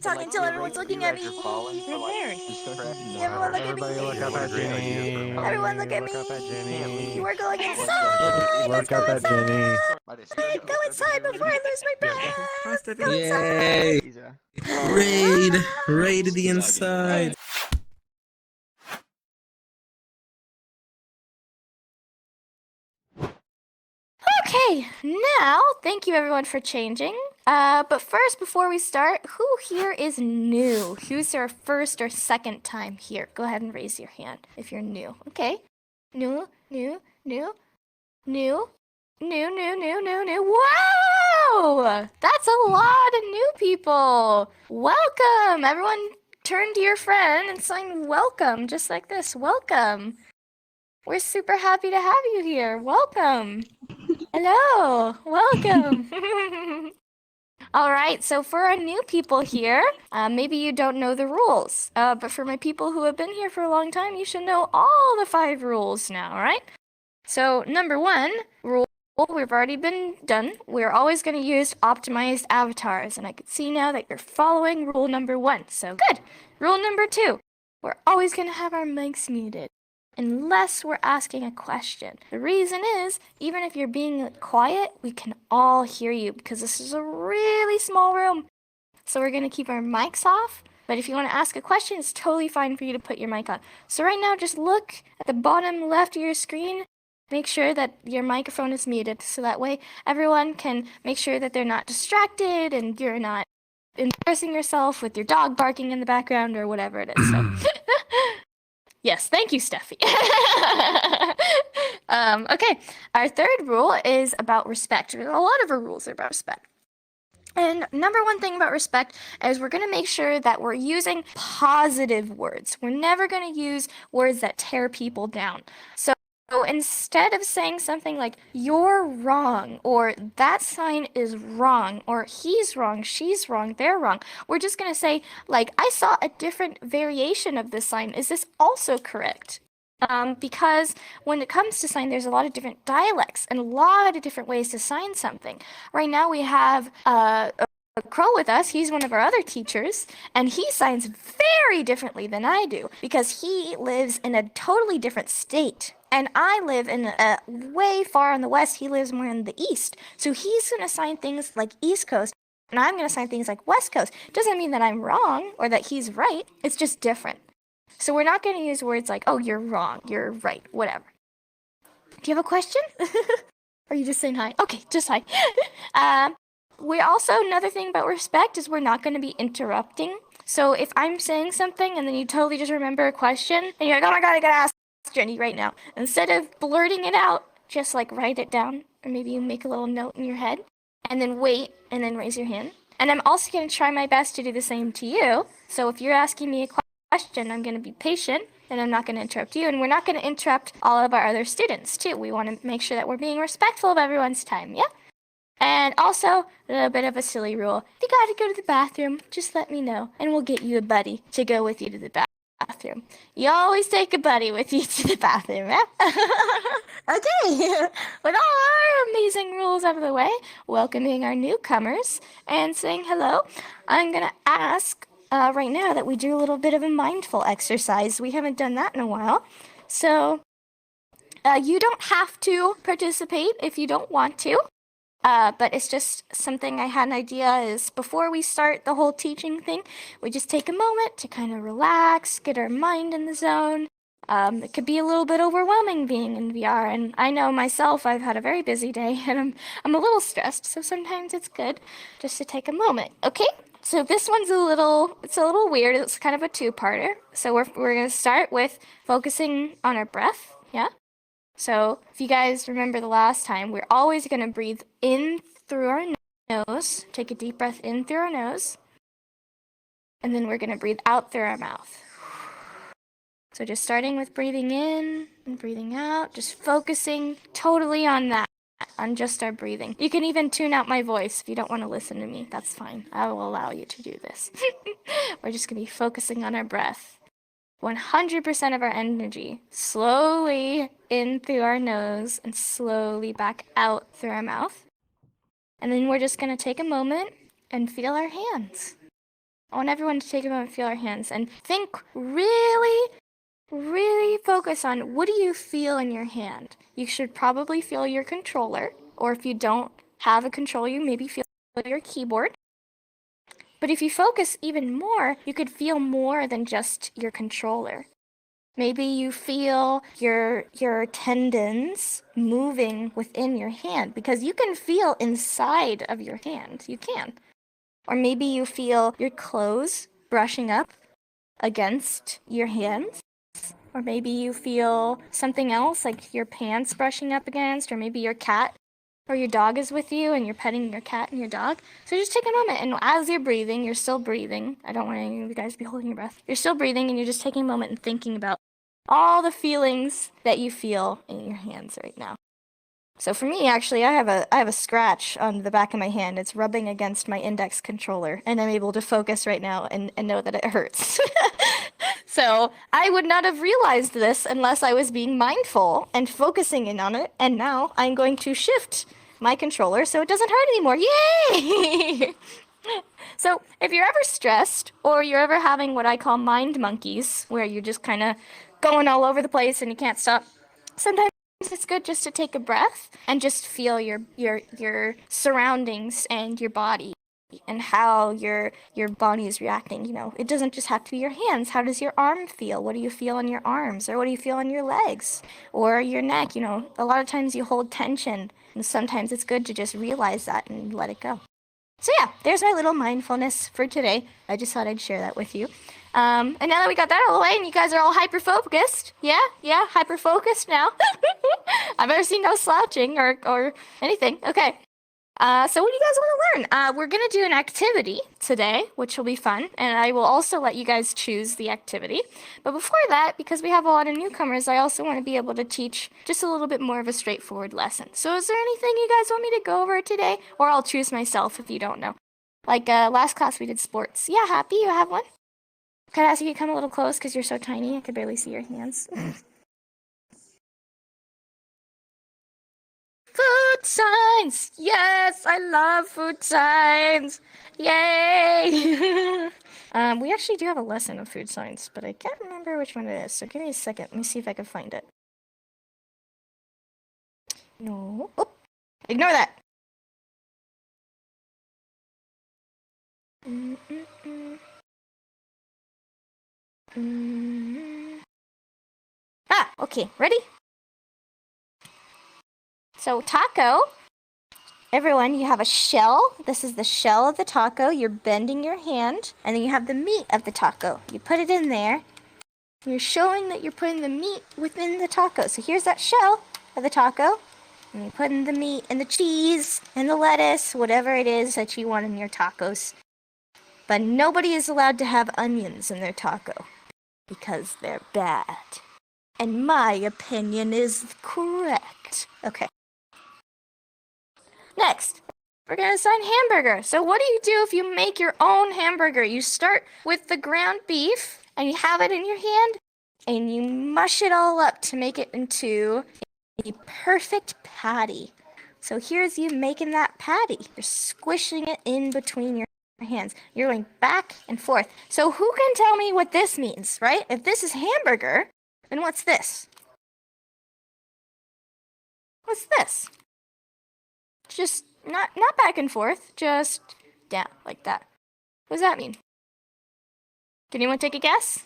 talking until everyone's looking at me. Everyone look at me. Everybody look up at Jenny. Everyone look at me. Look up at Jenny. We're going inside. Let's Look go up at Jenny. inside. Go inside before I lose my breath. Go Yay! inside. Raid to the inside. Okay, now, thank you everyone for changing. But first, before we start, who here is new? Who's their first or second time here? Go ahead and raise your hand if you're new. Okay. New. Wow! That's a lot of new people. Welcome! Everyone turn to your friend and sign welcome, just like this. Welcome. We're super happy to have you here. Welcome. Hello. Welcome. All right, so for our new people here, maybe you don't know the rules, but for my people who have been here for a long time, you should know all the 5 rules now, all right? So number 1 rule, we've already been done. We're always going to use optimized avatars, and I can see now that you're following rule number 1, so good. Rule number 2, we're always going to have our mics muted unless we're asking a question. The reason is, even if you're being quiet, we can all hear you because this is a really small room. So we're going to keep our mics off, but if you want to ask a question, it's totally fine for you to put your mic on. So right now, just look at the bottom left of your screen. Make sure that your microphone is muted, so that way everyone can make sure that they're not distracted and you're not embarrassing yourself with your dog barking in the background or whatever it is. So. Yes, thank you, Steffi. Okay, our third rule is about respect. A lot of our rules are about respect. And number 1 thing about respect is we're going to make sure that we're using positive words. We're never going to use words that tear people down. So instead of saying something like, you're wrong, or that sign is wrong, or he's wrong, she's wrong, they're wrong, we're just going to say, like, I saw a different variation of this sign. Is this also correct? Because when it comes to sign, there's a lot of different dialects and a lot of different ways to sign something. Right now we have a Crow with us. He's one of our other teachers, and he signs very differently than I do because he lives in a totally different state. And I live in a way far on the west. He lives more in the east. So he's going to sign things like East Coast, and I'm going to sign things like West Coast. Doesn't mean that I'm wrong or that he's right. It's just different. So we're not going to use words like, oh, you're wrong, you're right, whatever. Do you have a question? Or are you just saying hi? Okay, just hi. We also, another thing about respect is we're not going to be interrupting. So if I'm saying something and then you totally just remember a question, and you're like, oh my God, I got to ask Jenny right now. Instead of blurting it out, just like write it down, or maybe you make a little note in your head, and then wait, and then raise your hand. And I'm also going to try my best to do the same to you. So if you're asking me a question, I'm going to be patient, and I'm not going to interrupt you, and we're not going to interrupt all of our other students, too. We want to make sure that we're being respectful of everyone's time, yeah? And also, a little bit of a silly rule. If you gotta go to the bathroom, just let me know, and we'll get you a buddy to go with you to the bathroom. You always take a buddy with you to the bathroom, yeah? Okay, with all our amazing rules out of the way, welcoming our newcomers and saying hello, I'm gonna ask right now that we do a little bit of a mindful exercise. We haven't done that in a while. So, you don't have to participate if you don't want to. But it's just something I had an idea is before we start the whole teaching thing, we just take a moment to kind of relax, get our mind in the zone. It could be a little bit overwhelming being in VR, and I know myself, I've had a very busy day, and I'm a little stressed, so sometimes it's good just to take a moment, okay? So this one's a little weird. It's kind of a 2-parter. So we're going to start with focusing on our breath, yeah? So if you guys remember the last time, we're always going to breathe in through our nose. Take a deep breath in through our nose. And then we're going to breathe out through our mouth. So just starting with breathing in and breathing out, just focusing totally on that, on just our breathing. You can even tune out my voice if you don't want to listen to me. That's fine. I will allow you to do this. We're just going to be focusing on our breath. 100% of our energy slowly in through our nose and slowly back out through our mouth. And then we're just going to take a moment and feel our hands. I want everyone to take a moment, feel our hands, and think really, really focus on what do you feel in your hand. You should probably feel your controller, or if you don't have a controller, you maybe feel your keyboard. But if you focus even more, you could feel more than just your controller. Maybe you feel your tendons moving within your hand because you can feel inside of your hand. You can. Or maybe you feel your clothes brushing up against your hands. Or maybe you feel something else like your pants brushing up against, or maybe your cat or your dog is with you and you're petting your cat and your dog. So just take a moment, and as you're breathing, you're still breathing. I don't want any of you guys to be holding your breath. You're still breathing, and you're just taking a moment and thinking about all the feelings that you feel in your hands right now. So for me, actually, I have a scratch on the back of my hand. It's rubbing against my index controller, and I'm able to focus right now and know that it hurts. So I would not have realized this unless I was being mindful and focusing in on it, and now I'm going to shift my controller so it doesn't hurt anymore. Yay! So if you're ever stressed, or you're ever having what I call mind monkeys, where you're just kind of going all over the place and you can't stop, sometimes it's good just to take a breath and just feel your surroundings and your body and how your body is reacting. You know, it doesn't just have to be your hands. How does your arm feel? What do you feel on your arms, or what do you feel on your legs or your neck? You know, a lot of times you hold tension, and sometimes it's good to just realize that and let it go. So yeah, there's my little mindfulness for today. I just thought I'd share that with you. And now that we got that out of the way, and you guys are all hyper-focused, yeah, hyper-focused now. I've never seen no slouching or anything. Okay. So what do you guys want to learn? We're going to do an activity today, which will be fun, and I will also let you guys choose the activity. But before that, because we have a lot of newcomers, I also want to be able to teach just a little bit more of a straightforward lesson. So is there anything you guys want me to go over today? Or I'll choose myself if you don't know. Like last class we did sports. Yeah, Happy, you have one? Can I ask you to come a little close because you're so tiny? I could barely see your hands. Food signs! Yes, I love food signs! Yay! We actually do have a lesson of food signs, but I can't remember which one it is, so give me a second. Let me see if I can find it. No. Oh, ignore that! Ah, okay, ready? So, taco. Everyone, you have a shell. This is the shell of the taco. You're bending your hand, and then you have the meat of the taco. You put it in there. You're showing that you're putting the meat within the taco. So here's that shell of the taco. And you're putting the meat and the cheese and the lettuce, whatever it is that you want in your tacos. But nobody is allowed to have onions in their taco because they're bad. And my opinion is correct. Okay. Next, we're going to assign hamburger. So what do you do if you make your own hamburger? You start with the ground beef, and you have it in your hand, and you mush it all up to make it into a perfect patty. So here's you making that patty. You're squishing it in between your hands. You're going back and forth. So who can tell me what this means, right? If this is hamburger, then what's this? What's this? Just not back and forth, just down like that. What does that mean? Can anyone take a guess?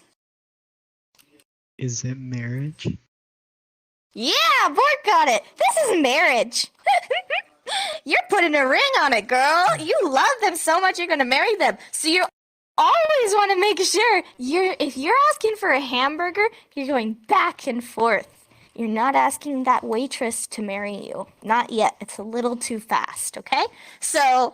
Is it marriage? Yeah, Bort got it. This is marriage. You're putting a ring on it, girl. You love them so much you're gonna marry them. So you always want to make sure if you're asking for a hamburger, you're going back and forth. You're not asking that waitress to marry you. Not yet. It's a little too fast, okay? So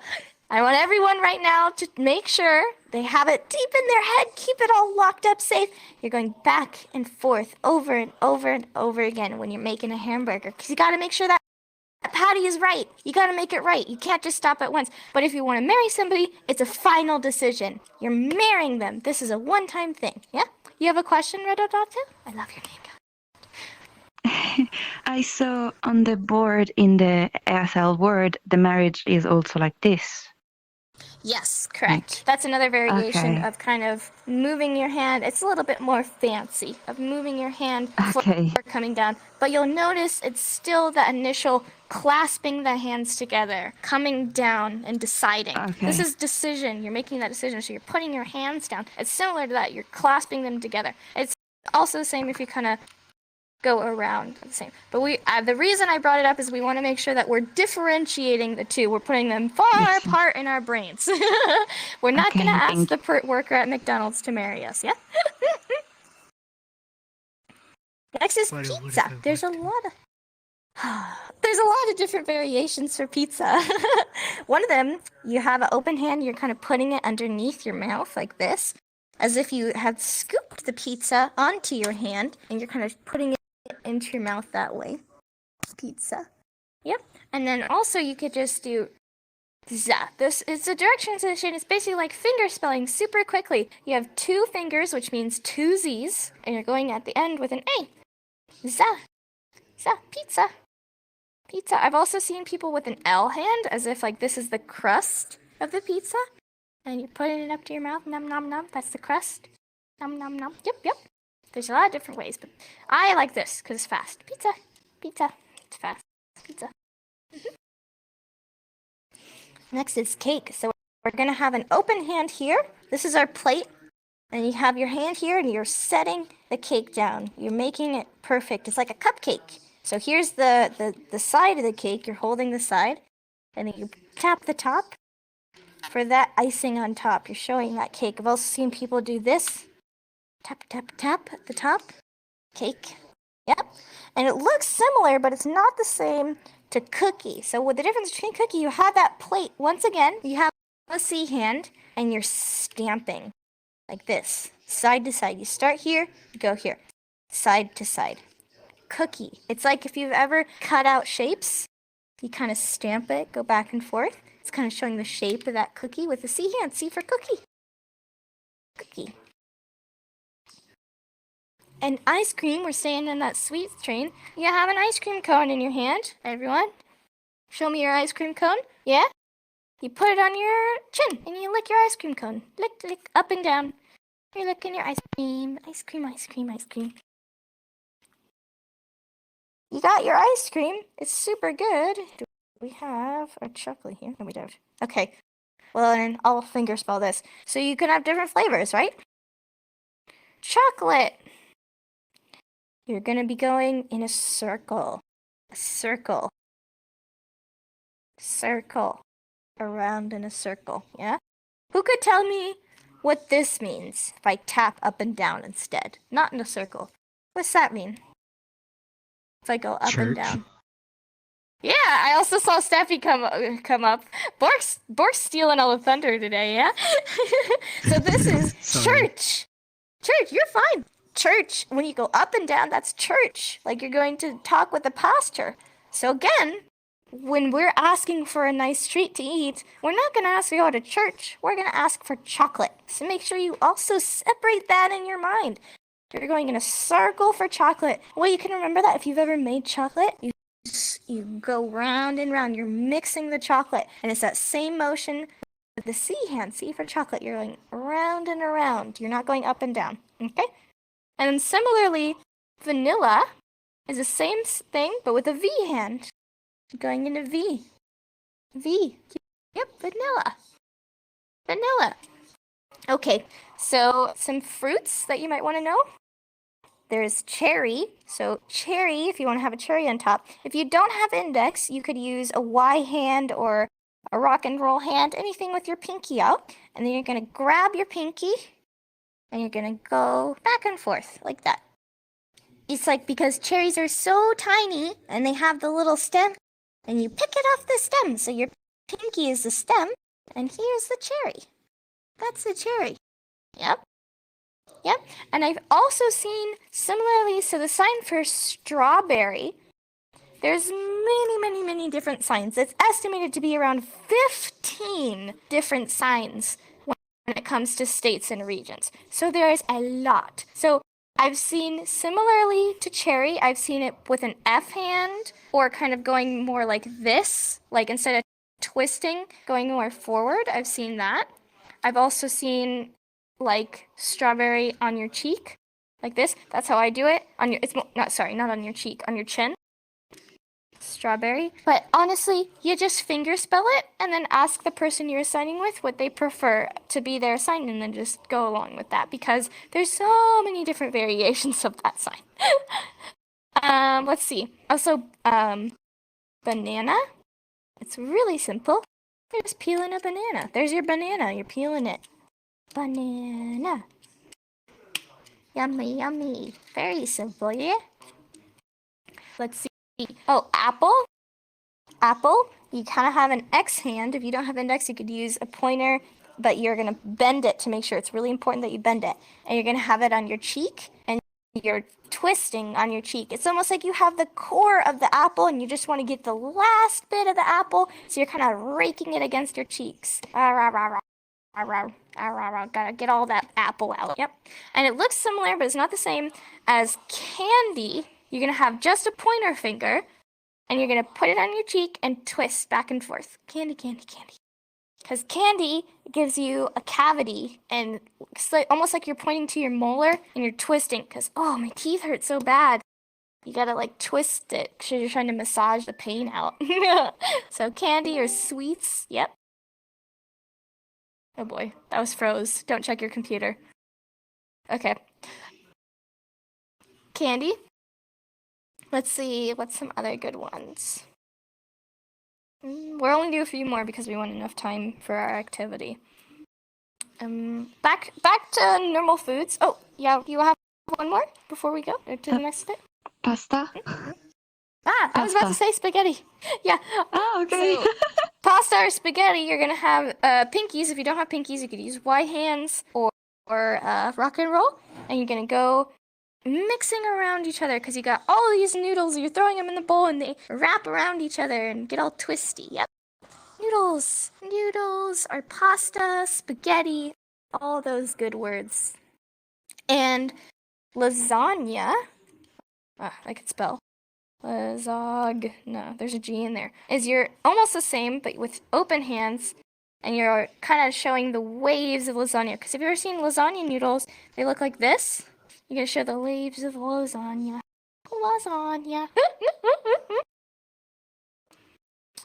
I want everyone right now to make sure they have it deep in their head. Keep it all locked up safe. You're going back and forth over and over and over again when you're making a hamburger. Because you got to make sure that patty is right. You got to make it right. You can't just stop at once. But if you want to marry somebody, it's a final decision. You're marrying them. This is a one-time thing. Yeah? You have a question, Redodatu? I love your name. I saw on the board in the ASL word, the marriage is also like this. Yes, correct. That's another variation of kind of moving your hand. It's a little bit more fancy of moving your hand before coming down. But you'll notice it's still the initial clasping the hands together, coming down and deciding. This is decision. You're making that decision. So you're putting your hands down. It's similar to that. You're clasping them together. It's also the same if you kind of go around the same. But the reason I brought it up is we want to make sure that we're differentiating the two. We're putting them far apart in our brains. We're not going to ask the worker at McDonald's to marry us, yeah? Next is pizza. There's a lot of different variations for pizza. One of them, you have an open hand, you're kind of putting it underneath your mouth like this, as if you had scooped the pizza onto your hand, and you're kind of putting it into your mouth that way. Pizza. Yep. And then also you could just do za. This is a direct translation. It's basically like finger spelling super quickly. You have 2 fingers, which means 2 Z's, and you're going at the end with an A. Za. Za. Pizza. Pizza. I've also seen people with an L hand, as if like this is the crust of the pizza, and you're putting it up to your mouth. Nom nom nom. That's the crust. Nom nom nom. Yep, yep. There's a lot of different ways, but I like this because it's fast. Pizza. Pizza. It's fast. Pizza. Next is cake. So we're going to have an open hand here. This is our plate. And you have your hand here and you're setting the cake down. You're making it perfect. It's like a cupcake. So here's the side of the cake. You're holding the side. And then you tap the top for that icing on top. You're showing that cake. I've also seen people do this. Tap, tap, tap at the top. Cake. Yep. And it looks similar, but it's not the same to cookie. So with the difference between cookie, you have that plate. Once again, you have a C hand, and you're stamping like this, side to side. You start here, you go here, side to side. Cookie. It's like if you've ever cut out shapes, you kind of stamp it, go back and forth. It's kind of showing the shape of that cookie with the C hand. C for cookie. Cookie. And ice cream, we're staying in that sweet train. You have an ice cream cone in your hand, everyone. Show me your ice cream cone. Yeah? You put it on your chin, and you lick your ice cream cone. Lick, lick, up and down. You're licking your ice cream. Ice cream, ice cream, ice cream. You got your ice cream. It's super good. Do we have a chocolate here? No, we don't. Okay. Well, then I'll finger spell this. So you can have different flavors, right? Chocolate. You're going to be going in a circle. A circle. Circle. Around in a circle, yeah? Who could tell me what this means if I tap up and down instead? Not in a circle. What's that mean? If I go up and down. Yeah, I also saw Steffi come up. Bork's stealing all the thunder today, yeah? So this is church. Church, you're fine. Church, when you go up and down, that's church. Like you're going to talk with the pastor. So again, when we're asking for a nice treat to eat, we're not going to ask to go to church. We're going to ask for chocolate. So make sure you also separate that in your mind. You're going in a circle for chocolate. Well, you can remember that if you've ever made chocolate, you go round and round. You're mixing the chocolate. And it's that same motion with the C hand. C for chocolate. You're going round and around. You're not going up and down. Okay? And then similarly, vanilla is the same thing, but with a V hand. Going into V. V. Yep, vanilla. Vanilla. Okay, so some fruits that you might want to know. There's cherry. So cherry, if you want to have a cherry on top. If you don't have index, you could use a Y hand or a rock and roll hand, anything with your pinky out. And then you're going to grab your pinky and you're going to go back and forth like that. It's like because cherries are so tiny and they have the little stem, and you pick it off the stem. So your pinky is the stem, and here's the cherry. That's the cherry. Yep. Yep. And I've also seen similarly, so the sign for strawberry, there's many different signs. It's estimated to be around 15 different signs when it comes to states and regions. So there is a lot. So I've seen similarly to cherry, I've seen it with an F hand or kind of going more like this, like instead of twisting going more forward. I've seen that. I've also seen like strawberry on your cheek, like this. That's how I do it. On your, it's not, sorry, not on your cheek, on your chin. Strawberry. But honestly, you just finger spell it and then ask the person you're assigning with what they prefer to be their sign and then just go along with that because there's so many different variations of that sign. Let's see. Also, banana. It's really simple. You're just peeling a banana. There's your banana. You're peeling it. Banana. Yummy, yummy. Very simple, yeah? Let's see. Oh, apple. Apple. You kind of have an X hand. If you don't have index, you could use a pointer, but you're going to bend it to make sure it's really important that you bend it. And you're going to have it on your cheek, and you're twisting on your cheek. It's almost like you have the core of the apple, and you just want to get the last bit of the apple, so you're kind of raking it against your cheeks. Gotta get all that apple out. Yep. And it looks similar, but it's not the same as candy. You're going to have just a pointer finger, and you're going to put it on your cheek and twist back and forth. Candy, candy, candy. Because candy gives you a cavity, and it's like, almost like you're pointing to your molar, and you're twisting, because, oh, my teeth hurt so bad. You gotta, like, twist it, because you're trying to massage the pain out. So candy or sweets, yep. Oh boy, that was froze. Don't check your computer. Okay. Candy. Let's see, what's some other good ones? We're only do a few more because we want enough time for our activity. Back to normal foods. Oh, yeah, you have one more before we go to the next bit? Pasta? I was about to say spaghetti. Yeah. Oh, okay. So, pasta or spaghetti, you're gonna have pinkies. If you don't have pinkies, you could use white hands or rock and roll, and you're gonna go mixing around each other because you got all these noodles. You're throwing them in the bowl, and they wrap around each other and get all twisty. Yep. Noodles or pasta, spaghetti, all those good words. And lasagna. I could spell. No, there's a G in there. Is you're almost the same, but with open hands, and you're kind of showing the waves of lasagna. Because if you've ever seen lasagna noodles, they look like this. You're gonna show the waves of lasagna. Lasagna.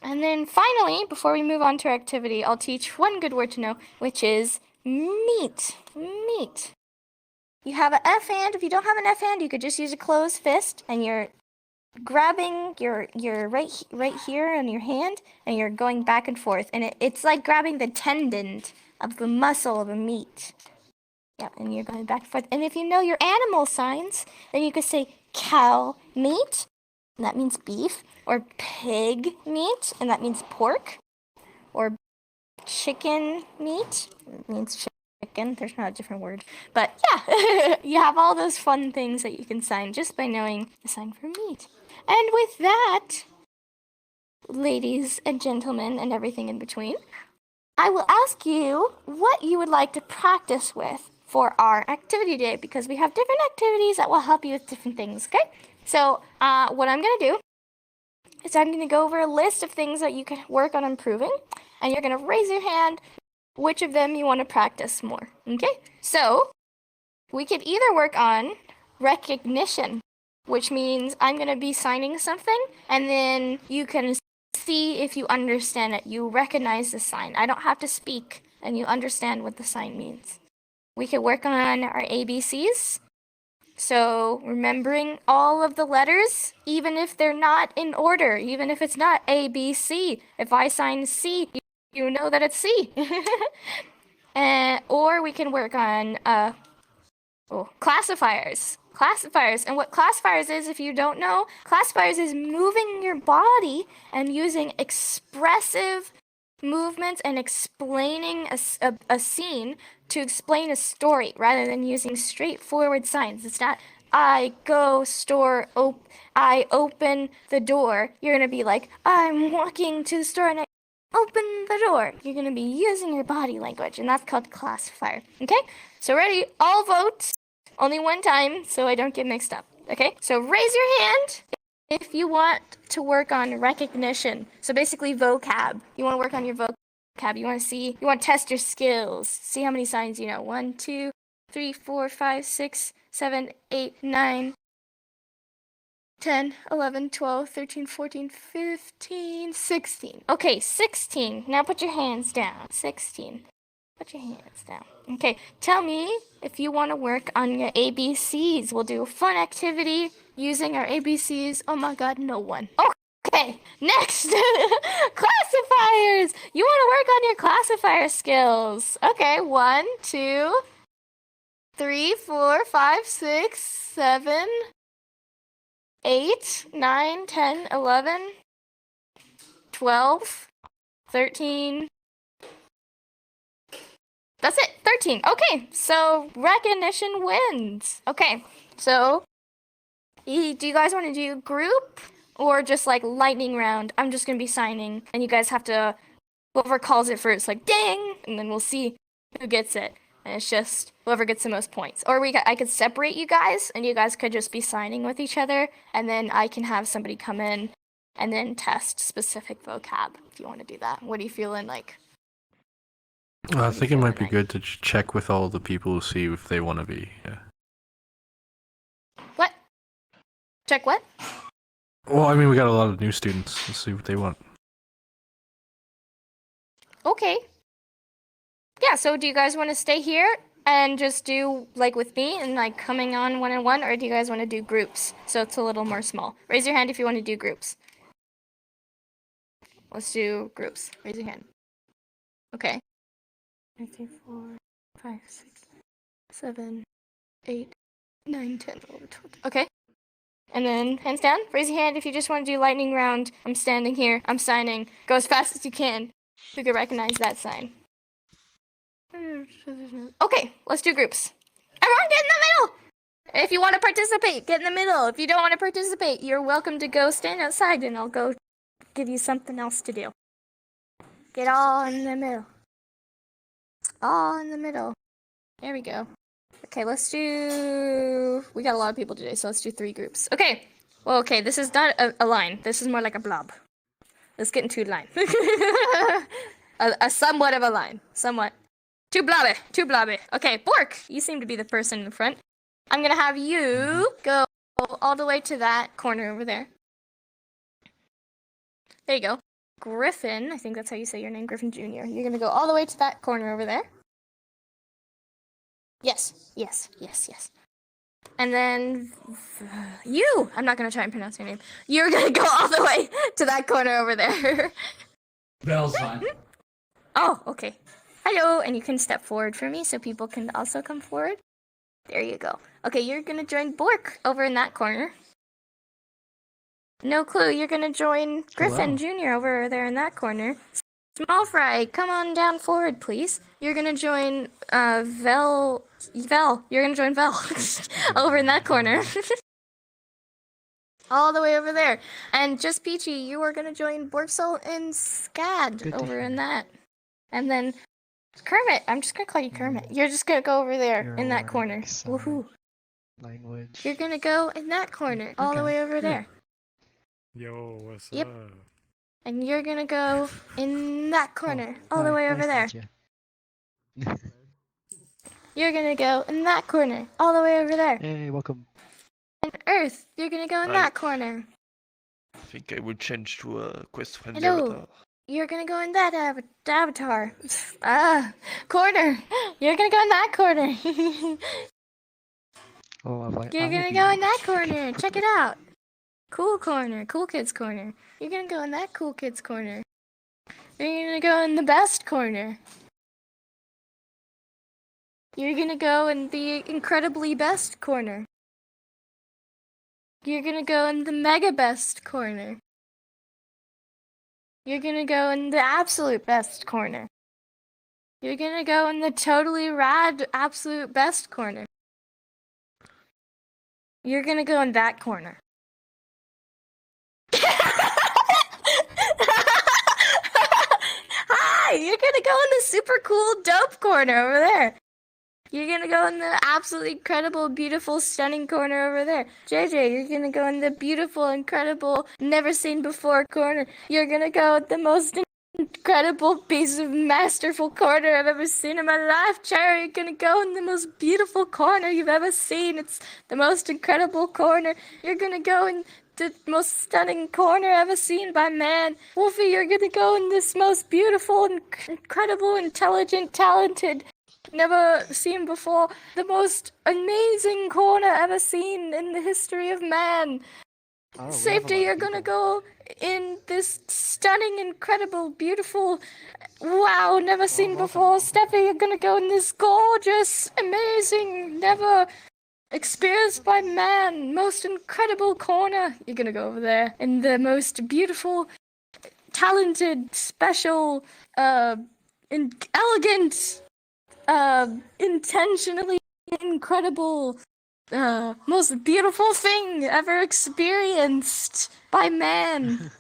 And then finally, before we move on to our activity, I'll teach one good word to know, which is meat. Meat. You have an F hand. If you don't have an F hand, you could just use a closed fist, and you're grabbing your right here on your hand, and you're going back and forth, and it's like grabbing the tendon of the muscle of a meat. Yeah, and you're going back and forth. And if you know your animal signs, then you could say cow meat, and that means beef, or pig meat, and that means pork, or chicken meat, it means chicken. There's not a different word. But yeah, you have all those fun things that you can sign just by knowing the sign for meat. And with that, ladies and gentlemen and everything in between, I will ask you what you would like to practice with for our activity day, because we have different activities that will help you with different things, okay? So what I'm going to do is I'm going to go over a list of things that you can work on improving, and you're going to raise your hand which of them you want to practice more, okay? So we could either work on recognition, which means I'm going to be signing something, and then you can see if you understand it. You recognize the sign. I don't have to speak, and you understand what the sign means. We could work on our ABCs. So remembering all of the letters, even if they're not in order, even if it's not A, B, C. If I sign C, you know that it's C. Or we can work on classifiers. Classifiers. And what classifiers is, if you don't know, classifiers is moving your body and using expressive movements and explaining a scene to explain a story rather than using straightforward signs. It's not I go store, I open the door. You're going to be like, I'm walking to the store and I open the door. You're going to be using your body language, and that's called classifier. Okay? So ready? All vote. Only one time so I don't get mixed up. Okay? So raise your hand if you want to work on recognition, so basically vocab, you want to work on your vocab, you want to test your skills, see how many signs you know. 1, 2, 3, 4, 5, 6, 7, 8, 9, 10, 11, 12, 13, 14, 15, 16. Okay, 16. Now put your hands down. 16. Put your hands down. Okay, tell me if you want to work on your ABCs. We'll do a fun activity using our ABCs. Oh my god, no one. Okay, next. Classifiers. You want to work on your classifier skills. Okay, 1, 2, 3, 4, 5, 6, 7, 8, 9, 10, 11, 12, 13. That's it, 13. Okay, so recognition wins. Okay, so do you guys want to do group or just like lightning round? I'm just going to be signing, and you guys have to, whoever calls it first, like ding, and then we'll see who gets it. And it's just whoever gets the most points. Or I could separate you guys, and you guys could just be signing with each other, and then I can have somebody come in and then test specific vocab if you want to do that. What are you feeling like? I think it might be good to check with all the people to see if they want to be. Yeah. What? Check what? Well, I mean, we got a lot of new students. Let's see what they want. Okay. Yeah, so do you guys want to stay here and just do like with me and like coming on one on one, or do you guys want to do groups so it's a little more small? Raise your hand if you want to do groups. Let's do groups. Raise your hand. Okay. 1, 2, 3, 4, 5, 6, 7, 8, 9, 10, 11, 12. Okay. And then hands down. Raise your hand if you just want to do lightning round. I'm standing here. I'm signing. Go as fast as you can. Who can recognize that sign? Okay, let's do groups. Everyone get in the middle! If you want to participate, get in the middle. If you don't want to participate, you're welcome to go stand outside and I'll go give you something else to do. Get all in the middle. All in the middle. There we go. Okay, let's do... We got a lot of people today, so let's do 3 groups. Okay. Well, okay, this is not a line. This is more like a blob. Let's get into a line. a somewhat of a line. Somewhat. Too blobby. Okay, Bork, you seem to be the person in the front. I'm gonna have you go all the way to that corner over there. There you go. Griffin, I think that's how you say your name, Griffin Jr. You're gonna go all the way to that corner over there. Yes. And then you, I'm not gonna try and pronounce your name. You're gonna go all the way to that corner over there. Bell's fine. Oh, okay. Hello, and you can step forward for me so people can also come forward. There you go. Okay, you're gonna join Bork over in that corner. No clue, you're gonna join Griffin Jr. over there in that corner. Small Fry, come on down forward, please. You're gonna join Vel. You're gonna join Vel over in that corner. All the way over there. And just Peachy, you are gonna join Borksel and Scad over in that. And then Kermit, I'm just gonna call you Kermit. You're just gonna go over there in that corner. Woohoo. Language. You're gonna go in that corner, all the way over there. Yo, what's Yep. And you're gonna go in that corner, all the way over there. You're gonna go in that corner, all the way over there. Hey, welcome. And Earth, you're gonna go in that corner. I think I will change to a quest friendly Hello. avatar. You're gonna go in that avatar. Corner. You're gonna go in that corner. You're gonna go in that corner. Check it out. Cool corner. Cool kids corner. You're gonna go in that cool kids corner. You're gonna go in the best corner. You're gonna go in the incredibly best corner. You're gonna go in the mega best corner. You're gonna go in the absolute best corner. You're gonna go in the totally rad absolute best corner. You're gonna go in that corner. Hi! You're gonna go in the super cool dope corner over there. you're gonna go in the absolutely incredible, beautiful, stunning corner over there. JJ, you're gonna go in the beautiful, incredible, never seen before corner. You're gonna go with the most incredible piece of masterful corner I've ever seen in my life. Cherry, you're gonna go in the most beautiful corner you've ever seen. It's the most incredible corner. You're gonna go in the most stunning corner ever seen by man. Wolfie, you're gonna go in this most beautiful, incredible, intelligent, talented, never seen before, the most amazing corner ever seen in the history of man. Oh, we have a Safety, lot of you're gonna people. go in this stunning, incredible, beautiful, wow, never seen welcome. before. Steffi, you're gonna go in this gorgeous, amazing, never experienced by man, most incredible corner. You're gonna go over there in the most beautiful, talented, special, elegant, intentionally incredible, most beautiful thing ever experienced by man.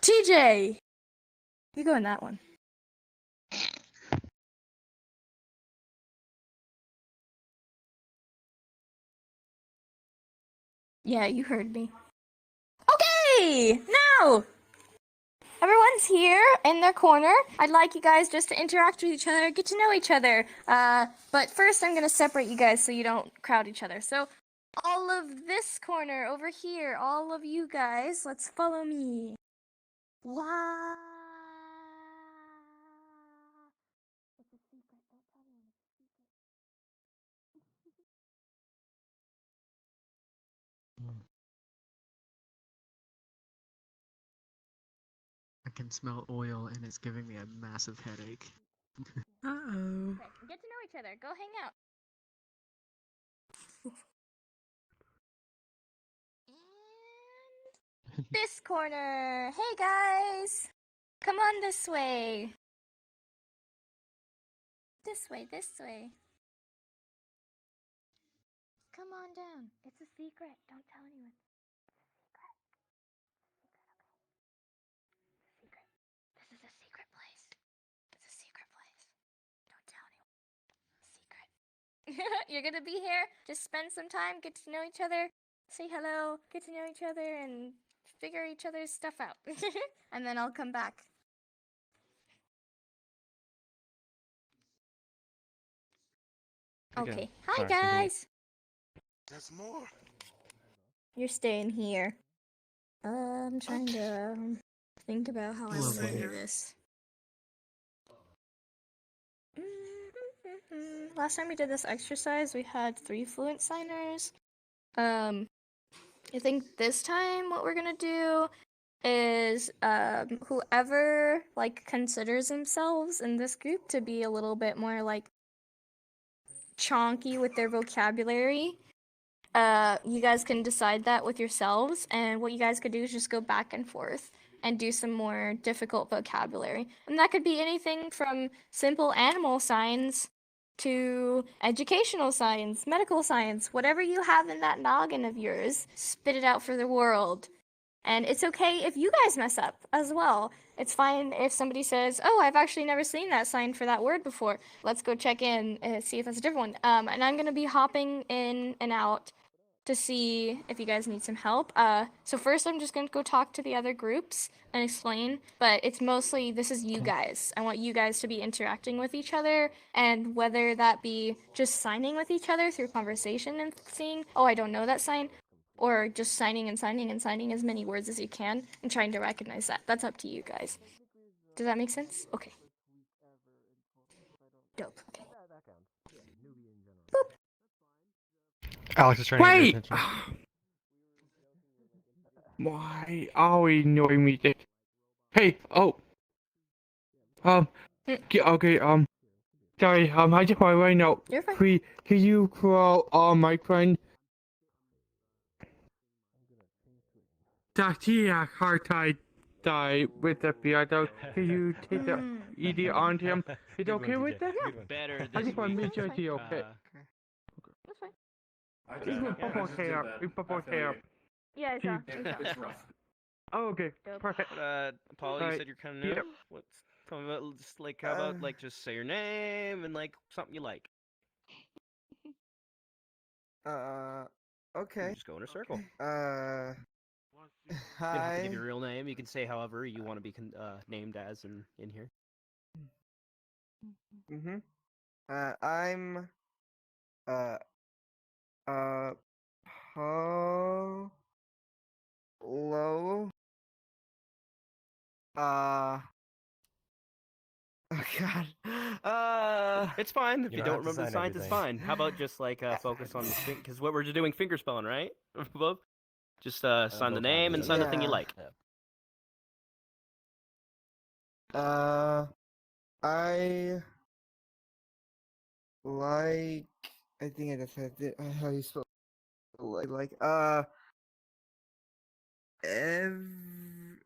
TJ, you go in that one. Yeah, you heard me. Okay, now everyone's here in their corner. I'd like you guys just to interact with each other, get to know each other. But first I'm gonna separate you guys so you don't crowd each other. So all of this corner over here, all of you guys, let's follow me. Wow. It's a secret. Don't tell anyone. It's a secret. I can smell oil and it's giving me a massive headache. Uh-oh. Okay, get to know each other. Go hang out. And this corner. Hey guys. Come on this way. This way, this way. Come on down. It's a secret. Don't tell anyone. Secret. Secret. This is a secret place. It's a secret place. Don't tell anyone. Secret. You're gonna be here. Just spend some time, get to know each other, say hello, get to know each other, and figure each other's stuff out. And then I'll come back. Okay. Hi Alright, continue. guys. There's more. You're staying here. I'm trying to think about how I want to Lovely. do this. Last time we did this exercise, we had 3 fluent signers. I think this time what we're gonna do is whoever like considers themselves in this group to be a little bit more like chonky with their vocabulary. You guys can decide that with yourselves, and what you guys could do is just go back and forth and do some more difficult vocabulary. And that could be anything from simple animal signs to educational science, medical science, whatever you have in that noggin of yours, spit it out for the world. And it's okay if you guys mess up as well. It's fine if somebody says, "Oh, I've actually never seen that sign for that word before. Let's go check in and see if that's a different one." And I'm gonna be hopping in and out to see if you guys need some help. So first I'm just gonna go talk to the other groups and explain, but it's mostly, this is you guys. I want you guys to be interacting with each other, and whether that be just signing with each other through conversation and seeing, oh, I don't know that sign, or just signing and signing and signing as many words as you can and trying to recognize that. That's up to you guys. Does that make sense? Okay. Dope. Okay. Boop. Alex is trying to Wait! get your attention. Why are you annoying me? Hey, oh. Okay, sorry, I just want to right now. You're fine. Please, can you call, my friend? That he had hard time die with the Fiato. Can you take the ED on him? Is it okay with that? Better I this just want to week. make sure he's okay. That's fine. Even bubble hair, even bubble hair. Yeah, I saw. It's rough. Oh, okay, Dope. perfect. Paul, you Right. said you're kind of new. Yep. What's tell me about just like how about like just say your name and like something you like. Okay. Just go in a circle. Hi. You don't have to give your real name. You can say however you want to be named as in here. Mm-hmm. I'm uh uh Polo. Oh God. It's fine if you don't don't have to remember the sign signs. It's everything. fine. How about just like focus on the because what we're doing finger spelling, right? Both. Just sign the name and sign the thing you Yeah. like. I like. I think I just had it. How you spell like every. And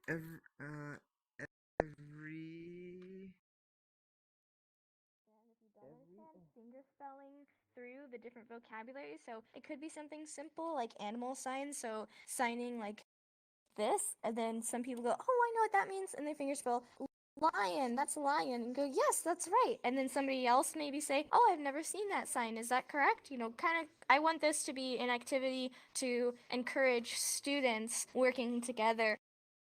if you don't understand finger spelling through the different vocabulary, so it could be something simple like animal signs, so signing like this, and then some people go, oh, I know what that means, and they finger spell lion, that's a lion, and go, yes, that's right. And then somebody else maybe say, oh, I've never seen that sign, is that correct? You know, kind of, I want this to be an activity to encourage students working together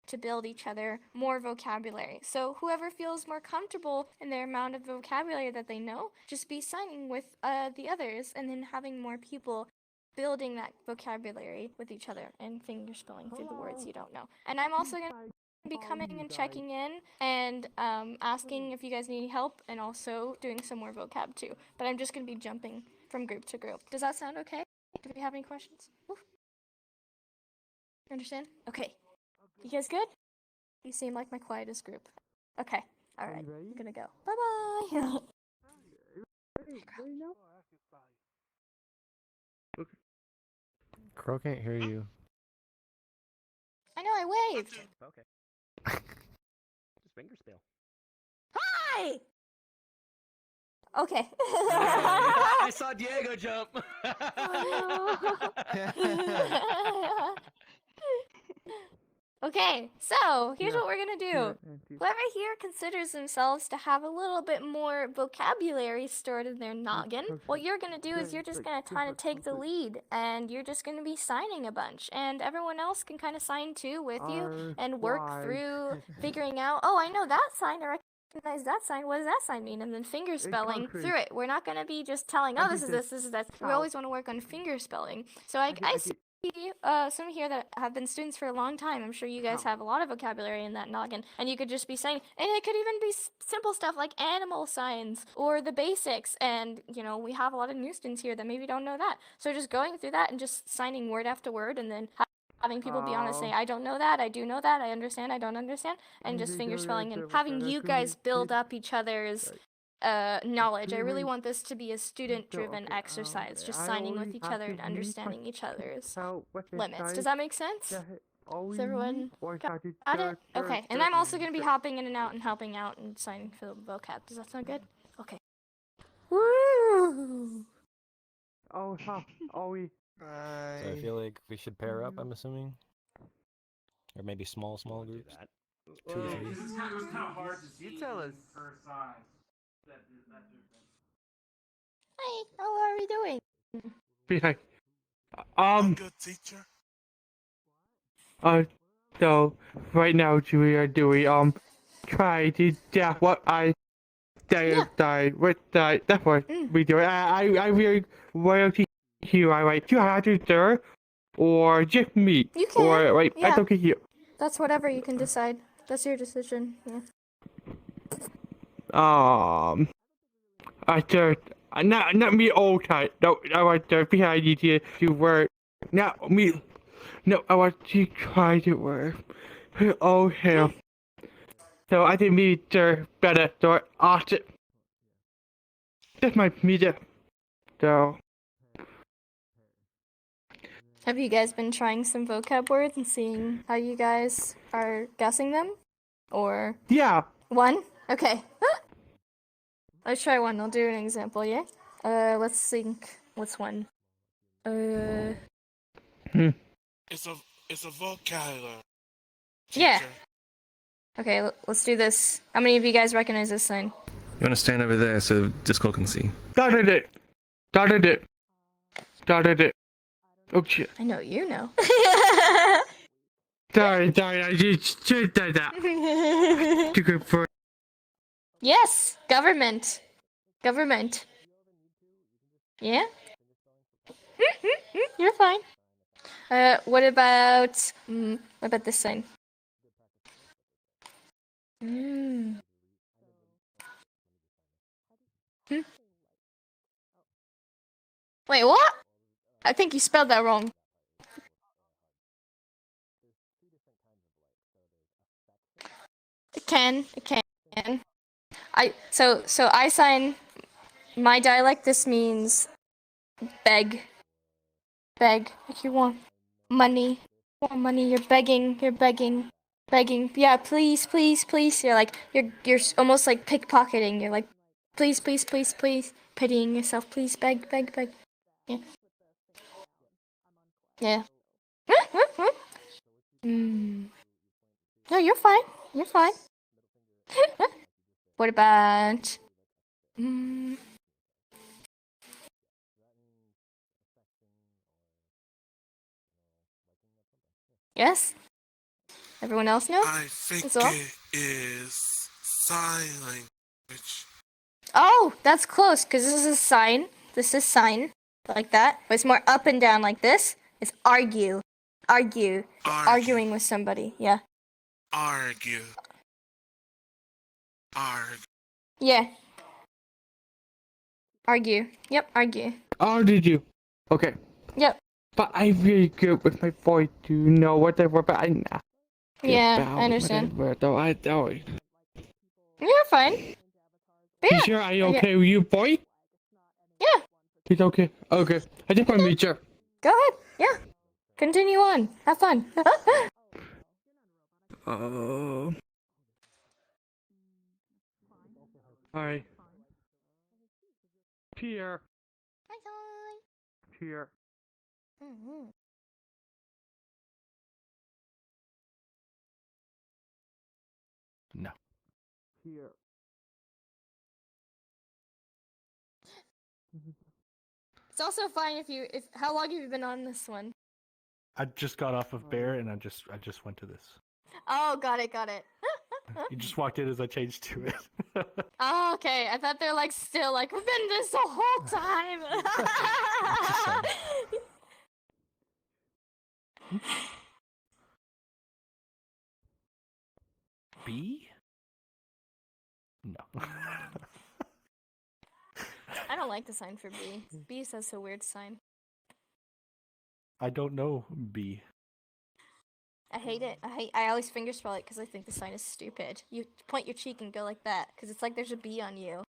to build each other more vocabulary. So whoever feels more comfortable in their amount of vocabulary that they know, just be signing with the others, and then having more people building that vocabulary with each other and finger spelling through the words you don't know. And I'm also going to be coming and checking in and asking if you guys need help, and also doing some more vocab too. But I'm just going to be jumping from group to group. Does that sound okay? Do we have any questions? Oof. Understand? Okay. You guys good? You seem like my quietest group. Okay. All right. I'm going to go. Bye-bye. Crow can't hear you. I know, I waved. Okay. Just finger spell. Hi! Okay. I saw Diego jump. Okay, so here's what we're gonna do. Whoever here considers themselves to have a little bit more vocabulary stored in their noggin, what you're gonna do is you're just gonna kind of take the lead, and you're just gonna be signing a bunch, and everyone else can kind of sign too with you and work through figuring out, oh, I know that sign, I recognize that sign, what does that sign mean? And then finger spelling through it. We're not gonna be just telling, oh, this is this, this is that. We always want to work on finger spelling. So I see some here that have been students for a long time. I'm sure you guys have a lot of vocabulary in that noggin, and you could just be saying, and it could even be simple stuff like animal signs or the basics. And you know, we have a lot of new students here that maybe don't know that, so just going through that and just signing word after word, and then having people be honest, say, I don't know that, I do know that, I understand, I don't understand, and just finger spelling, and having you guys build up each other's knowledge. I really want this to be a student-driven exercise, just signing with each other and understanding each other's limits. Does that make sense? Is everyone got it? Okay, and I'm also going to be hopping in and out and helping out and signing for the vocab. Does that sound good? Okay. Woo! Oh, we. So I feel like we should pair up, I'm assuming. Or maybe small groups. 2 to 3. This is kind of hard to see. You tell us. Per side. Hi, how are we doing? Behind. I'm good, teacher. So right now we are doing try to what I die with that. That's what we do. I really will teach you. I like you have to stir or just me. You can. Or like Yeah. that's okay here. That's whatever you can decide. That's your decision. Yeah. I just not me old type. No, I want to behind you to work. Not me. No, I want to try to work. Oh hell. So I think me better. So awesome. That's my media. So. Have you guys been trying some vocab words and seeing how you guys are guessing them? Or Yeah. one? Okay. Let's try one. I'll do an example, yeah? Let's think. What's one? It's a vocabulary. Yeah. teacher. Okay, let's do this. How many of you guys recognize this sign? You want to stand over there so Discord can see? Started it. Oh shit. I know you know. Sorry, I just said that. Too good for. Yes, government. Government. Yeah? You're fine. What about this sign? Mm. Hmm. Wait, what? I think you spelled that wrong. It can. So I sign my dialect. This means beg, like you want money, You're begging. Yeah, please, please, please. You're almost like pickpocketing. You're like, please, please, please, please, pitying yourself. Please, beg, beg, beg. Yeah. Yeah. Mm. No, you're fine. You're fine. What about? Mm. Yes. Everyone else know? I think That's all? it is sign language. Oh, that's close, because this is a sign. This is sign, like that. But it's more up and down like this. It's argue. Argue. Arguing with somebody. Yeah. Argue. Yeah. Argue. Yep, argue. Oh, did you? Okay. Yep. But I'm really good with my voice to know what I were, but I'm not. Yeah, I understand. Though I don't. You're fine. But You yeah. sure I okay with you, boy? Yeah. It's okay. Okay. I just want to be sure. Go ahead. Yeah. Continue on. Have fun. Hi. Pierre. Hi, Pierre. Mm-hmm. No. Pierre. It's also fine if how long have you been on this one? I just got off of Bear and I just went to this. Oh, got it. You just walked in as I changed to it. Oh, okay. I thought they're like still like we've been this the whole time. B? No. I don't like the sign for B. B says a weird sign. I don't know B. I hate it. I always finger spell it because I think the sign is stupid. You point your cheek and go like that because it's like there's a B on you.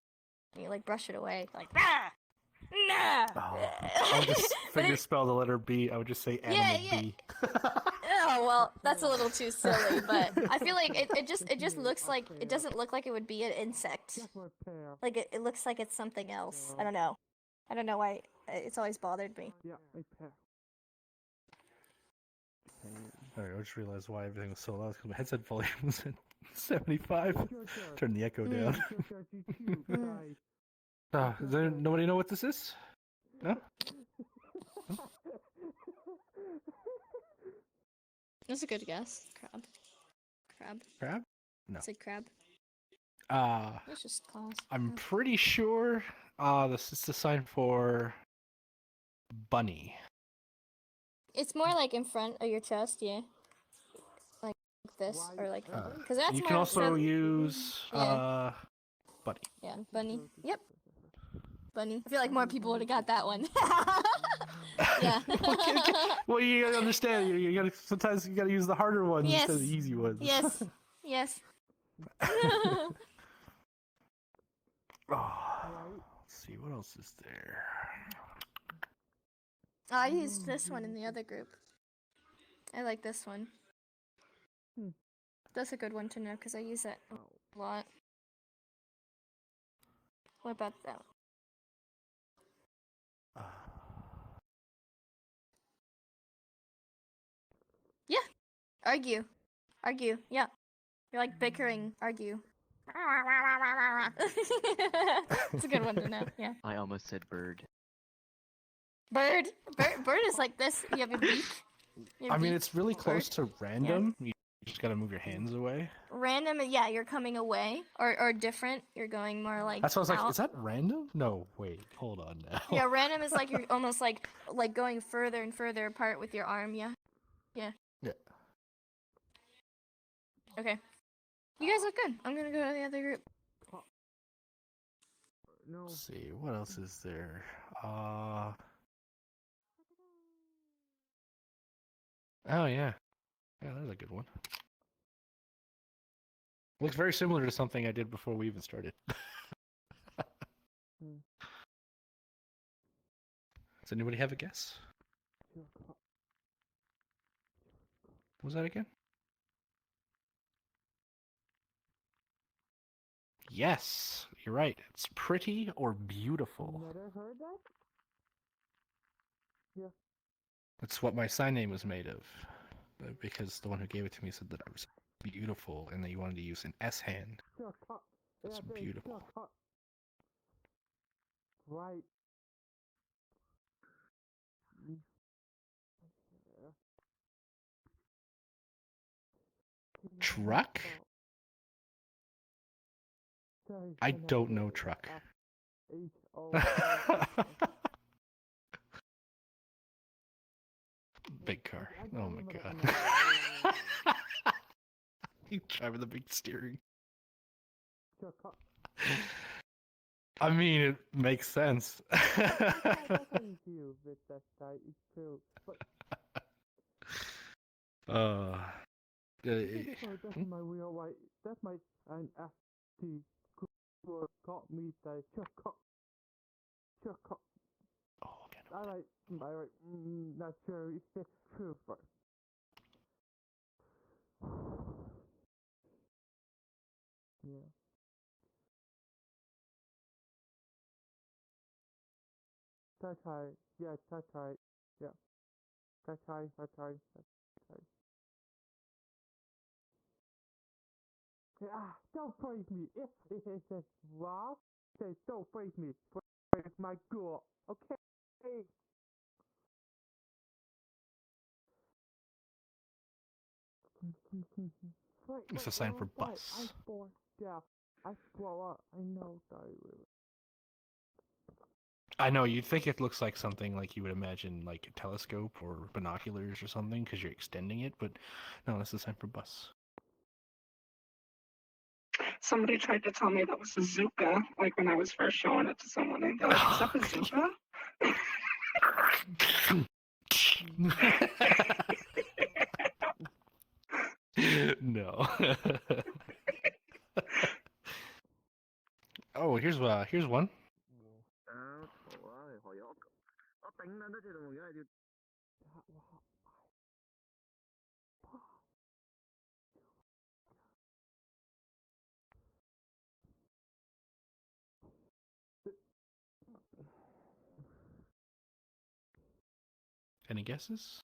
And you like brush it away like nah. Nah. I would just finger spell the letter B. I would just say animal B. Oh well, that's a little too silly, but I feel like it just looks like it doesn't look like it would be an insect. Like it looks like it's something else. I don't know. I don't know why it's always bothered me. Yeah, I pass. Alright, I just realized why everything was so loud because my headset volume was at 75. Turn the echo down. Does there nobody know what this is? No? That's a good guess. Crab. Crab? No. Say crab. It's just claws. I'm pretty sure this is the sign for bunny. It's more like in front of your chest, yeah. Like this, or like, because that's You more. can also so- use Yeah. bunny. Yeah, bunny. Yep. Bunny. I feel like more people would have got that one. Yeah. Well, you gotta understand. You gotta sometimes you gotta use the harder ones Yes. instead of the easy ones. Yes. Yes. Oh, let's see what else is there. I used this one in the other group. I like this one. That's a good one to know because I use it a lot. What about that one? Yeah. Argue. Argue. Yeah. You're like bickering. Argue. It's a good one to know. Yeah. I almost said bird. Bird. Bird is like this. You have your beak. Your I mean, beak. it's really close Bird. to random. You just gotta move your hands away. Random, yeah, you're coming away. Or different. You're going more like That's what I was like, out. is that random? No, wait, hold on now. Yeah, random is like you're almost like going further and further apart with your arm, yeah. Yeah. Yeah. Okay. You guys look good. I'm gonna go to the other group. No. Let's see, what else is there? Oh yeah. Yeah, that's a good one. Looks very similar to something I did before we even started. Does anybody have a guess? What was that again? Yes, you're right. It's pretty or beautiful. Never heard that? Yeah. That's what my sign name was made of. Because the one who gave it to me said that I was beautiful and that you wanted to use an S hand. That's beautiful. Right. Truck? I don't know truck. Big car. Oh my god. You driving the big steering. I mean, it makes sense. That's my real white. That's my NFT. Got me the chuck. Oh, okay. Alright. Not sure. It's true. Yeah. That's right. Yeah, that's right. Yeah. That's right. Yeah, don't break me. If it is wrong, say don't break me. Break my girl. Okay. It's a sign for bus. Yeah, I blow up. I know that. I know, you'd think it looks like something like you would imagine, like a telescope or binoculars or something, because you're extending it, but no, that's a sign for bus. Somebody tried to tell me that was a Zuka, like when I was first showing it to someone, and they're like, is that a Zuka? No. Oh, here's one. Any guesses?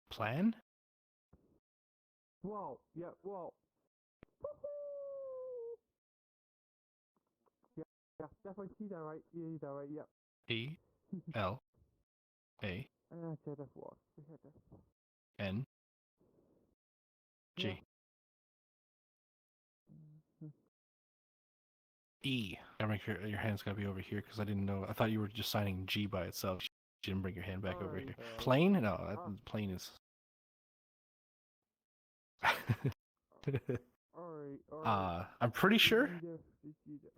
Plan? Whoa, yeah, whoa. Yeah, definitely see that right. Yeah, that right, yep. P L A And I said that before. We heard that before. N G E. Gotta make sure your hand's gotta be over here because I didn't know. I thought you were just signing G by itself. You didn't bring your hand back over here. Plane? No, that plane is. I'm pretty sure.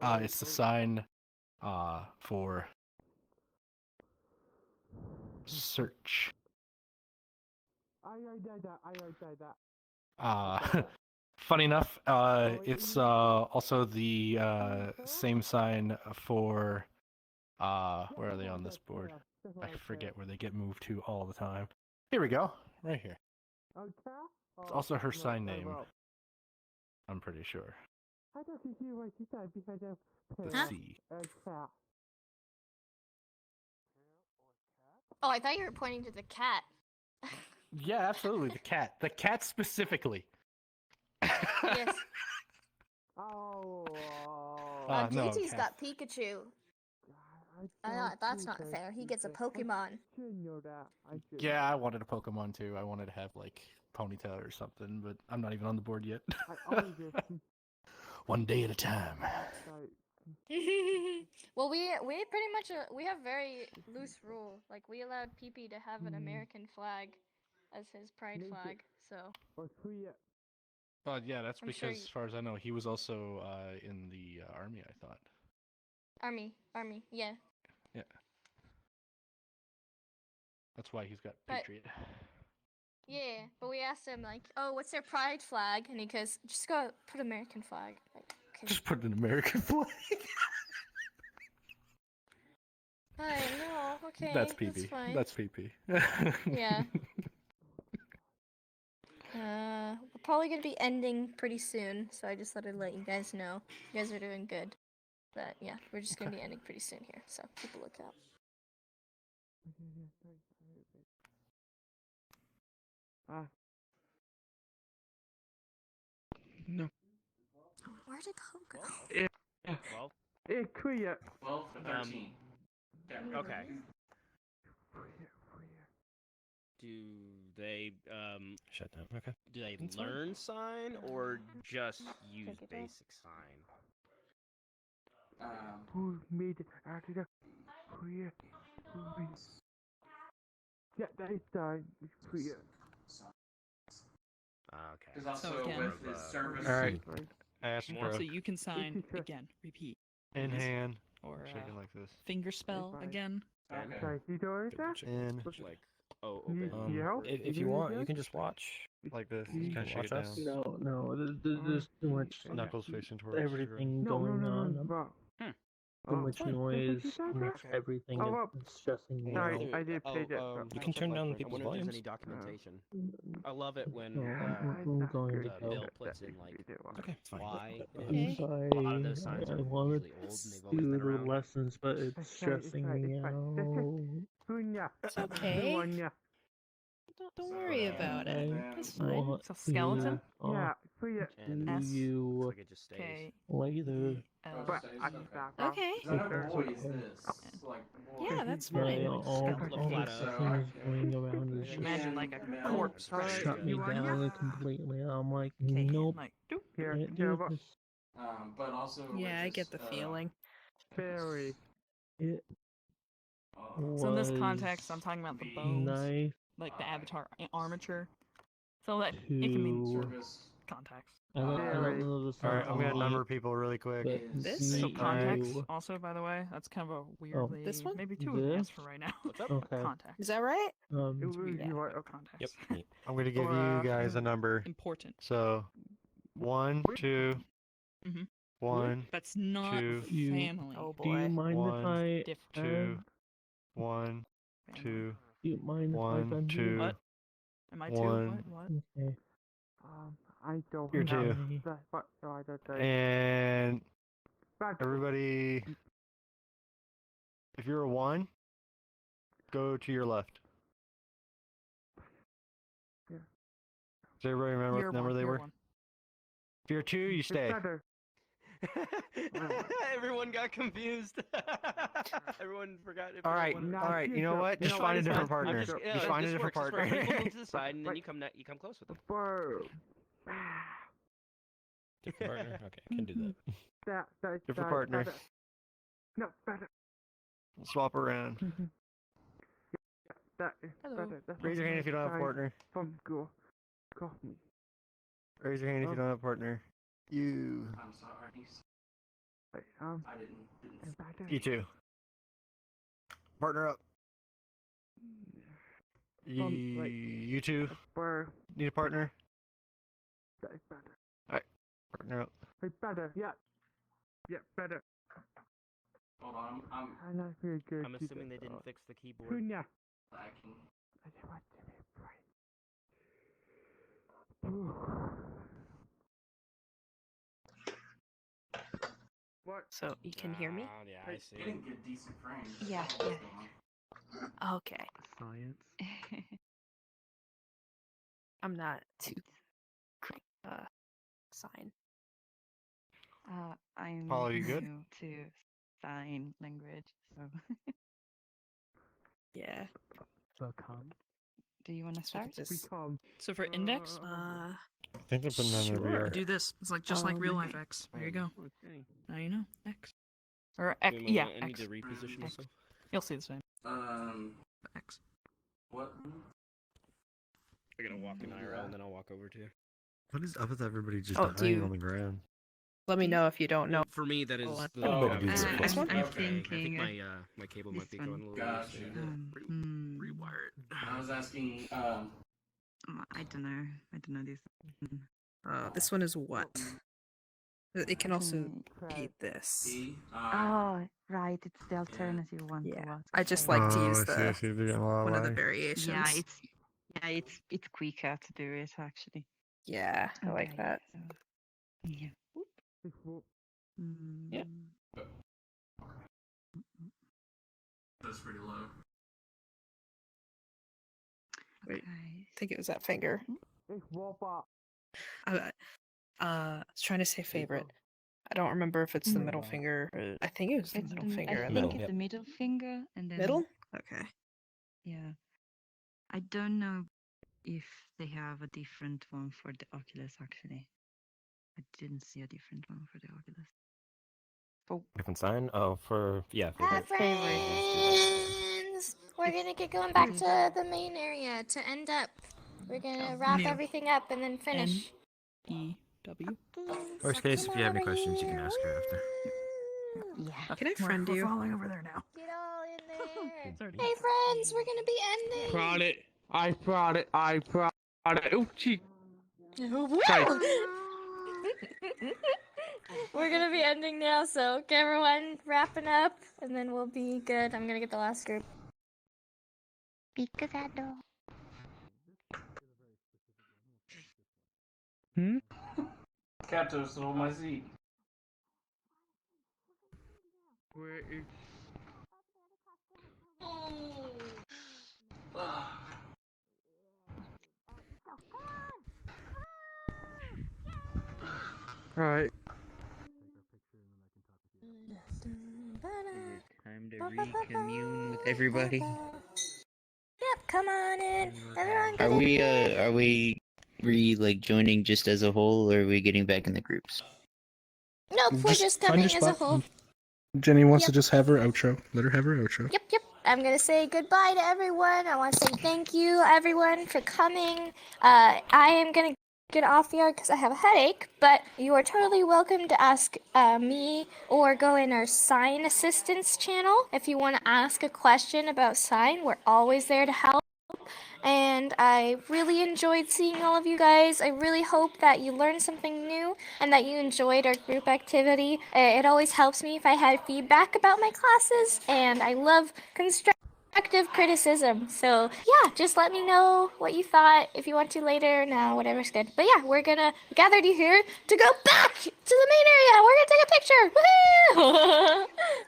It's the sign. For search. I did that. Funny enough, it's also the same sign for where are they on this board? I forget where they get moved to all the time. Here we go, right here. It's also her sign name. I'm pretty sure. The C. Oh, I thought you were pointing to the cat. Yeah, absolutely. The cat. The cat specifically. Yes. Oh. No, JT's cat. got Pikachu. That's not fair. He gets a Pokemon. I should know that. I should. Yeah, I wanted a Pokemon too. I wanted to have like Ponytail or something, but I'm not even on the board yet. I always just. One day at a time. Well, we pretty much we have very loose rule. Like we allowed PP to have an American flag as his pride flag. So But yeah, that's I'm sure because, as far as I know, he was also in the army. I thought. army, yeah. Yeah. That's why he's got But- Patriot. Yeah, but we asked him like, "Oh, what's their pride flag?" And he goes, "Just go put American flag." Like, okay. Just put an American flag. I know. Okay. That's PP. fine. That's PP. Yeah. We're probably gonna be ending pretty soon, so I just thought I'd let you guys know. You guys are doing good. But yeah, we're just gonna be ending pretty soon here, so keep a lookout. No. Where did Hope go? Well, It's clear. 12 to 13. okay. Do they Shut down. Okay. do they That's fine. learn sign or just use Check it out. basic sign? Who made it out of the clear? Yeah, that is done. It's clear. Okay. Because also So again- with his service. All right. Astro. So you can sign again, repeat, In hand. or Shaking like this. finger spell fine. again. Okay. Sorry, you doing that? In. Like, oh, You- open. you help? If You you want, doing you that? can just watch. Like this. You You can kind of shake it watch us. down. No, there's too much Knuckles facing towards everything No, going no, on. no, no. Too much fine. noise That's what you makes said, everything Oh, well, stressing me sorry, out. I did play that. You can turn down the I people's wonder if there's any volumes. documentation. I love it when No, I'm going to Bill go. puts in like Okay, it's fine. why. I'm sorry. A lot of those signs I are wanted usually old and they've to always do been the around. lessons, but it's It's fine, it's stressing fine, me it's fine. out. It's okay. Don't worry about it. It's fine. Want It's a skeleton. to Yeah, clear. And talk to S. you like it just stays. Okay. later. But I can stop. off. Okay. I know Okay. boy is this. Like, boy. Yeah, that's Yeah, fine. all Flip the flat things out. going around is just Imagine like a corpse. shut me You want down ya? completely. I'm like, Okay, nope, like, doop. Here, can't here, do but this. But also. Yeah, I with get this, the feeling. very It So in this was context, I'm talking about the bones, nice like the avatar armature, so that it can mean to. Service. context. I don't know the All right, I'm gonna song, number people really quick. but This me context, too. also by the way, that's kind of a weirdly This one? maybe two of This? us for right now. What's up? Okay. Context. Is that right? it was Yeah, you are context. Yep. I'm gonna give Or, you guys a number. Important. So, 1, 2, Mhm. 1, That's not 2, You- family. Oh Do you boy. mind One, if I? Different. 2, 1, Family. 2, Do you mind if I 1, bend 2. What? Am I too? One. What? Okay. I don't You're know. two. But no, I don't think. And But everybody, if you're a 1, go to your left. Yeah. Does everybody remember You're what number one, they you're were? one. If you're 2, you it's stay. better. Everyone got confused. Everyone forgot. If All right, everyone- No, all right. You know you what? don't- Just no, find a it's different fine. I'm partner. just- Just find a this different works. This works. partner. People move to the side, and then Like- you come close with them. Boom. Different partner. Okay, I can do that. Different partner. Better. No, better. Swap around. That is Hello. better. That's Raise your hand if you don't have a Sorry. partner. From school. Call me. Raise your hand if you don't have a partner. You. I'm sorry. Wait, I didn't. better. You too. Partner up. like- You two Where? need a partner. That is better. Partner up. Wait, better. Yeah. Yeah, better. Hold on. I'm I'm not very good. I'm to assuming they that. didn't fix the keyboard. Punya. I can. I just want to be right. What? So you can hear me? Yeah, I I see. Getting good, decent frames. Yeah, That's all yeah. it's doing. Okay. Science. I'm not too sign. I'm Paul, are you good? new to sign language, so Yeah. So come. do you want to start? So for index, I think they're putting on Sure. the VR. do this. It's like just like real life X. There you go. Okay. Now you know X. Or Wait, Mama, yeah, I need X. to reposition X. myself. You'll see the same. X. What? I gotta walk an IRL and then I'll walk over to you. What is up with everybody just Oh, do dying you- on the ground? Let me know if you don't know. For me, that is Oh, the. Everybody does okay, it. This one? I'm I think thinking my my cable might be this going a one. little loose. Gotcha. Rewire it. I was asking, I don't know this. This one is what? It can also be this. E, Oh, right. It's the alternative one to what? I just like to use I see, I see. They're getting a lot of one of the lag. variations. Yeah, it's quicker to do it actually. Yeah, I like Okay, that. so, yeah. Yeah. that's pretty low. Wait, I think it was that finger. I was trying to say favorite. I don't remember if it's the middle finger. I think it was the It's middle the, finger. I and think then- it's the middle finger and then Middle? Okay. Yeah. I don't know if they have a different one for the Oculus actually. I didn't see a different one for the Oculus. Different sign? Oh, for yeah. Hi, favorite. friends! We're gonna get going back to the main area to end up. We're gonna wrap New. everything up and then finish. E-W. Worst case, if you have any questions, you can ask her after. Yeah. Can I friend We're you? falling over there now. Get all in there. Hey, friends, we're gonna be ending. Brought it. I brought it. Oh, gee. We're gonna be ending now, so get everyone wrapping up, and then we'll be good. I'm gonna get the last group. Picasado. Cat toasted on my seat. Where is... Alright. Time to recommune with everybody. Yep, come on in. Everyone Are get in we here. are we like joining just as a whole, or are we getting back in the groups? Nope, we're just coming as a whole. Jenny wants Yep. to just have her outro. Let her have her outro. Yep. I'm gonna say goodbye to everyone. I want to say thank you, everyone, for coming. I am gonna get off here because I have a headache, but you are totally welcome to ask me or go in our sign assistance channel if you want to ask a question about sign. We're always there to help. And I really enjoyed seeing all of you guys. I really hope that you learned something new and that you enjoyed our group activity. It always helps me if I had feedback about my classes, and I love constructive criticism. So yeah, just let me know what you thought if you want to later. No, whatever's good. But yeah, we're gonna gathered you here to go back to the main area. We're gonna take a picture. Woohoo!